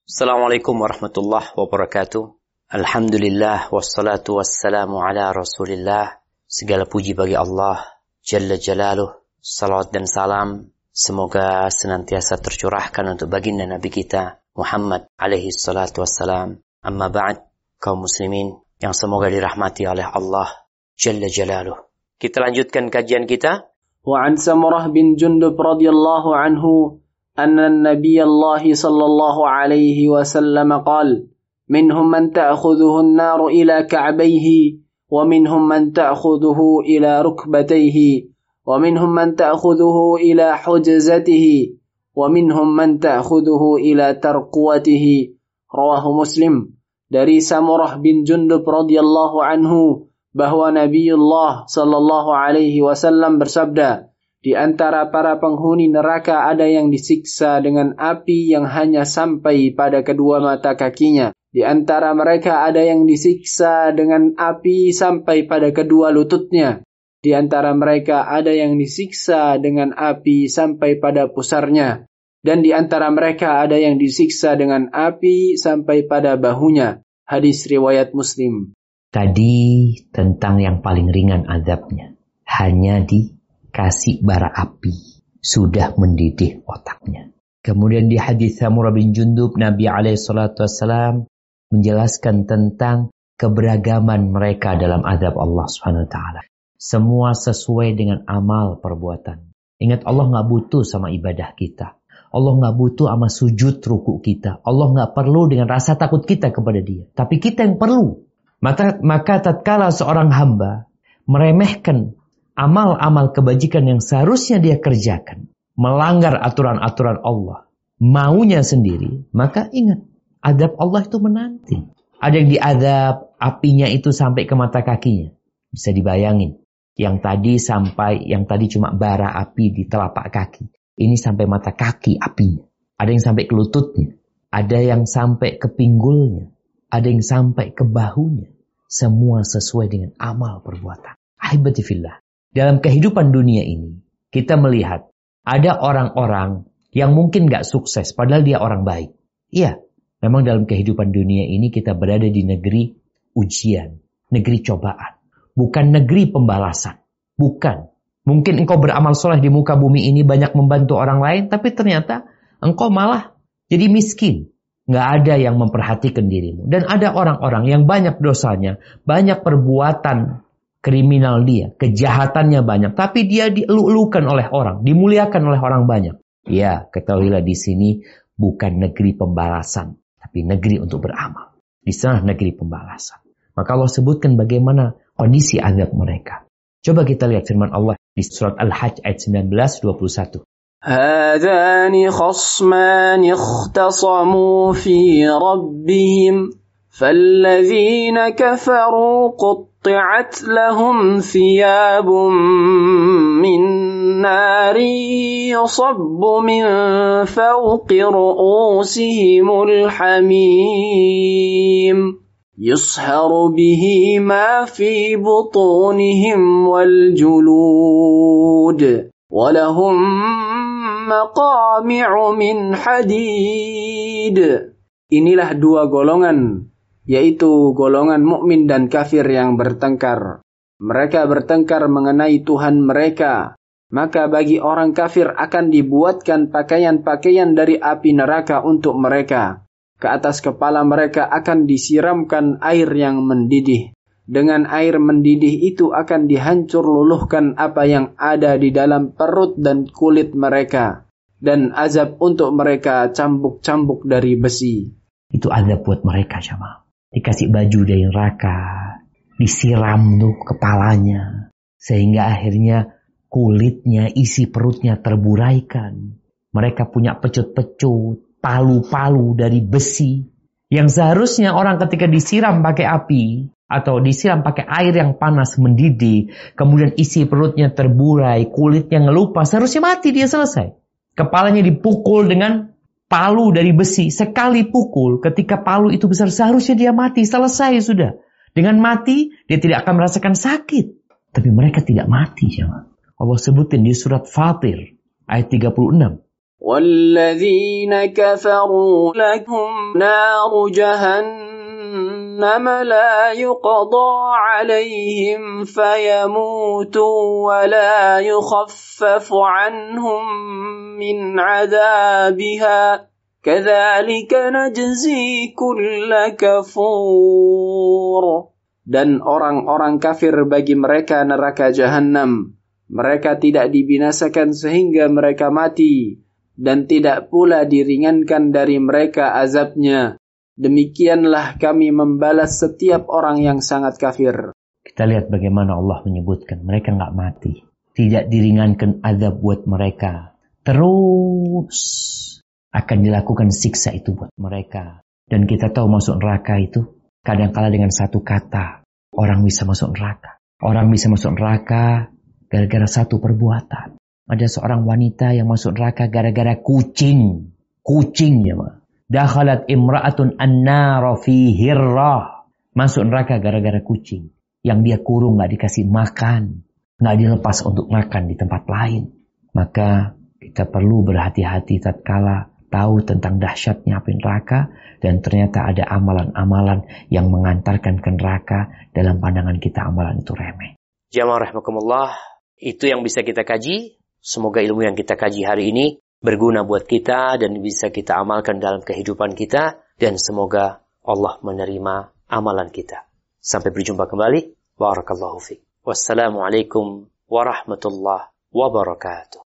Assalamualaikum warahmatullahi wabarakatuh. Alhamdulillah wassalatu wassalamu ala Rasulillah. Segala puji bagi Allah Jalla Jalaluh. Salawat dan salam semoga senantiasa tercurahkan untuk baginda Nabi kita Muhammad alaihi salatu wassalam. Amma ba'd, kaum muslimin yang semoga dirahmati oleh Allah Jalla Jalaluh. Kita lanjutkan kajian kita. Wa an Samurah bin Jundub radhiyallahu anhu أن النبي الله صلى الله عليه وسلم قال: منهم من تأخذه النار إلى كعبيه، ومنهم من تأخذه إلى ركبتيه، ومنهم من تأخذه إلى حجزته، ومنهم من تأخذه إلى ترقوته. رواه Muslim. Dari Samurah bin Jundub radhiyallahu anhu bahwa Nabiullah sallallahu alaihi wasallam bersabda, di antara para penghuni neraka ada yang disiksa dengan api yang hanya sampai pada kedua mata kakinya. Di antara mereka ada yang disiksa dengan api sampai pada kedua lututnya. Di antara mereka ada yang disiksa dengan api sampai pada pusarnya. Dan di antara mereka ada yang disiksa dengan api sampai pada bahunya. Hadis riwayat Muslim. Tadi tentang yang paling ringan azabnya. Hanya kasih bara api, sudah mendidih otaknya. Kemudian di hadis Samurah bin Jundub, Nabi SAW menjelaskan tentang keberagaman mereka dalam azab Allah SWT. Semua sesuai dengan amal perbuatan. Ingat, Allah gak butuh sama ibadah kita. Allah gak butuh sama sujud ruku kita. Allah gak perlu dengan rasa takut kita kepada Dia. Tapi kita yang perlu. Maka tatkala seorang hamba meremehkan amal-amal kebajikan yang seharusnya dia kerjakan, melanggar aturan-aturan Allah, maunya sendiri, maka ingat, azab Allah itu menanti. Ada yang diazab, apinya itu sampai ke mata kakinya. Bisa dibayangin. Yang tadi cuma bara api di telapak kaki. Ini sampai mata kaki apinya. Ada yang sampai ke lututnya. Ada yang sampai ke pinggulnya. Ada yang sampai ke bahunya. Semua sesuai dengan amal perbuatan. Ahibati fillah. Dalam kehidupan dunia ini, kita melihat ada orang-orang yang mungkin gak sukses, padahal dia orang baik. Iya, memang dalam kehidupan dunia ini kita berada di negeri ujian, negeri cobaan. Bukan negeri pembalasan. Bukan. Mungkin engkau beramal soleh di muka bumi ini, banyak membantu orang lain, tapi ternyata engkau malah jadi miskin. Gak ada yang memperhatikan dirimu. Dan ada orang-orang yang banyak dosanya, banyak perbuatan kriminal dia, kejahatannya banyak, tapi dia dielu-elukan oleh orang, dimuliakan oleh orang banyak. Ya, ketahuilah di sini bukan negeri pembalasan, tapi negeri untuk beramal. Di sana negeri pembalasan. Maka Allah sebutkan bagaimana kondisi azab mereka. Coba kita lihat firman Allah di surat Al-Hajj ayat 19-21. هذان خصمان اختصموا في ربهم فالذين كفروا قطعت لهم ثياب من نار يصب من فوق رؤوسهم الحميم يصهر به ما في بطونهم والجلود ولهم مقامع من حديد. Inilah dua golongan, yaitu golongan mukmin dan kafir yang bertengkar. Mereka bertengkar mengenai Tuhan mereka. Maka bagi orang kafir akan dibuatkan pakaian-pakaian dari api neraka untuk mereka. Ke atas kepala mereka akan disiramkan air yang mendidih. Dengan air mendidih itu akan dihancur luluhkan apa yang ada di dalam perut dan kulit mereka. Dan azab untuk mereka cambuk-cambuk dari besi. Itu azab buat mereka, jamaah. Dikasih baju dari neraka, disiram tuh kepalanya, sehingga akhirnya kulitnya, isi perutnya terburaikan. Mereka punya pecut-pecut, palu-palu dari besi, yang seharusnya orang ketika disiram pakai api, atau disiram pakai air yang panas mendidih, kemudian isi perutnya terburai, kulitnya ngelupas, seharusnya mati dia selesai. Kepalanya dipukul dengan palu dari besi. Sekali pukul, ketika palu itu besar, seharusnya dia mati. Selesai sudah. Dengan mati, dia tidak akan merasakan sakit. Tapi mereka tidak mati. Allah sebutin di surat Fatir, ayat 36. والذين كفروا لهم نار جهنم لا يقضى عليهم فيموتوا ولا يخفف عنهم من عذابها كذلك نجزي كل كفور. Dan orang-orang kafir bagi mereka neraka Jahannam. Mereka tidak dibinasakan sehingga mereka mati, dan tidak pula diringankan dari mereka azabnya. Demikianlah kami membalas setiap orang yang sangat kafir. Kita lihat bagaimana Allah menyebutkan mereka nggak mati, tidak diringankan azab buat mereka, terus akan dilakukan siksa itu buat mereka. Dan kita tahu masuk neraka itu kadang-kala dengan satu kata orang bisa masuk neraka. Orang bisa masuk neraka gara-gara satu perbuatan. Ada seorang wanita yang masuk neraka gara-gara kucing. Kucing ya, Ma. Dakhalat imra'atun an-nara fi hirrah. Masuk neraka gara-gara kucing. Yang dia kurung, gak dikasih makan. Gak dilepas untuk makan di tempat lain. Maka kita perlu berhati-hati tatkala tahu tentang dahsyatnya api neraka. Dan ternyata ada amalan-amalan yang mengantarkan ke neraka. Dalam pandangan kita amalan itu remeh. Jamaah rahimakumullah. Itu yang bisa kita kaji. Semoga ilmu yang kita kaji hari ini berguna buat kita dan bisa kita amalkan dalam kehidupan kita. Dan semoga Allah menerima amalan kita. Sampai berjumpa kembali. Barakallahu fiik. Wassalamualaikum warahmatullahi wabarakatuh.